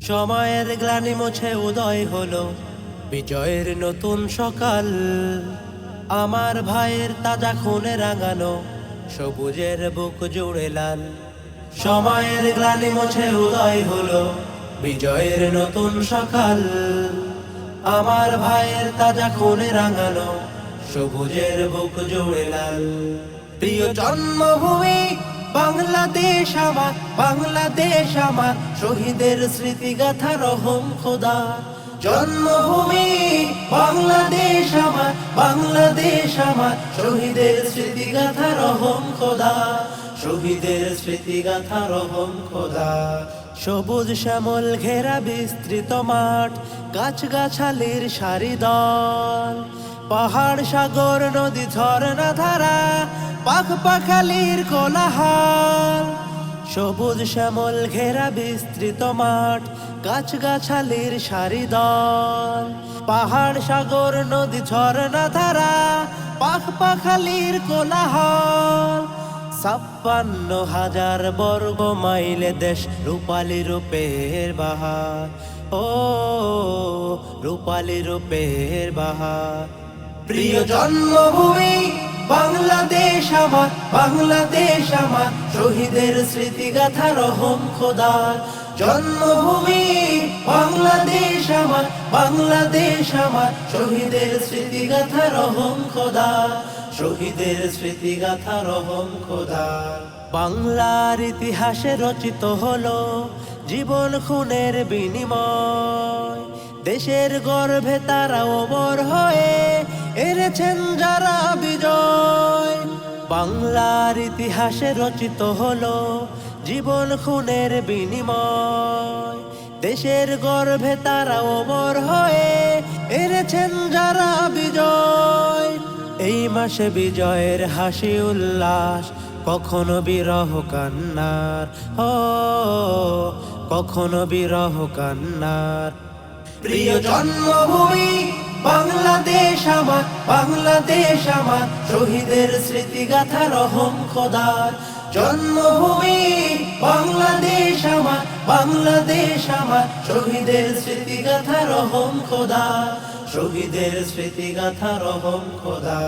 সময়ের গ্লানি মুছে উদয় হলো বিজয়ের নতুন সকাল। আমার ভাইয়ের তাজা খুনে রাঙানো সবুজের বুক জুড়ে লাল। সময়ের গ্লানি মুছে উদয় হলো বিজয়ের নতুন সকাল। আমার ভাইয়ের তাজা খুনে রাঙানো সবুজের বুক জুড়ে লাল। প্রিয় জন্মভূমি বাংলাদেশ আমার, বাংলাদেশ আমার, শহীদের স্মৃতিগাথা রহম খোদা। জন্মভূমি বাংলাদেশ আমার, বাংলাদেশ আমার, শহীদের স্মৃতিগাথা রহম খোদা। শহীদের স্মৃতিগাথা রহম খোদা। সবুজ শ্যামল ঘেরা বিস্তৃত মাঠ, গাছগাছালির সারি দল, পাহাড় সাগর নদী ঝর্ণা ধারা, পাখ পাখালির কোলাহল। সবুজ শ্যামল ঘেরা বিস্তৃত মাঠ, গাছগাছালির সারি দল, পাহাড় সাগর নদী ঝর্ণা ধারা, পাখ পাখালির কোলাহল। ৫৬,০০০ বর্গ মাইলে দেশ রূপালী রূপের বাহার। ও রূপালী রূপের বাহার। প্রিয় জন্মভূমি বাংলাদেশ আমার, বাংলাদেশ আমার, শহীদের স্মৃতিগাথা রহম খোদার। জন্মভূমি বাংলাদেশ আমার, বাংলাদেশ আমার, শহীদের স্মৃতিগাথা রহম খোদা। শহীদের স্মৃতিগাথা রহম খোদা। বাংলার ইতিহাসে রচিত হলো জীবন খুনের বিনিময়। দেশের গর্ভে তারা অমর হয়ে এনেছেন যারা বিজয়। বাংলার ইতিহাসে রচিত হলো জীবন খুনের বিনিময়। দেশের গর্ভে তারা অমর হয়ে এনেছেন যারা বিজয়। এই মাসে বিজয়ের হাসি উল্লাস, কখনো বিরহ কান্নার। ও কখনো বিরহ কান্নার। প্রিয় জন্মভূমি বাংলাদেশ আমার, বাংলাদেশ আমার, শহীদের স্মৃতিগাথা রহম খোদার। জন্মভূমি বাংলাদেশ আমার, বাংলাদেশ আমার, শহীদের স্মৃতিগাথা রহম খোদা। শহীদের স্মৃতিগাথা রহম খোদা।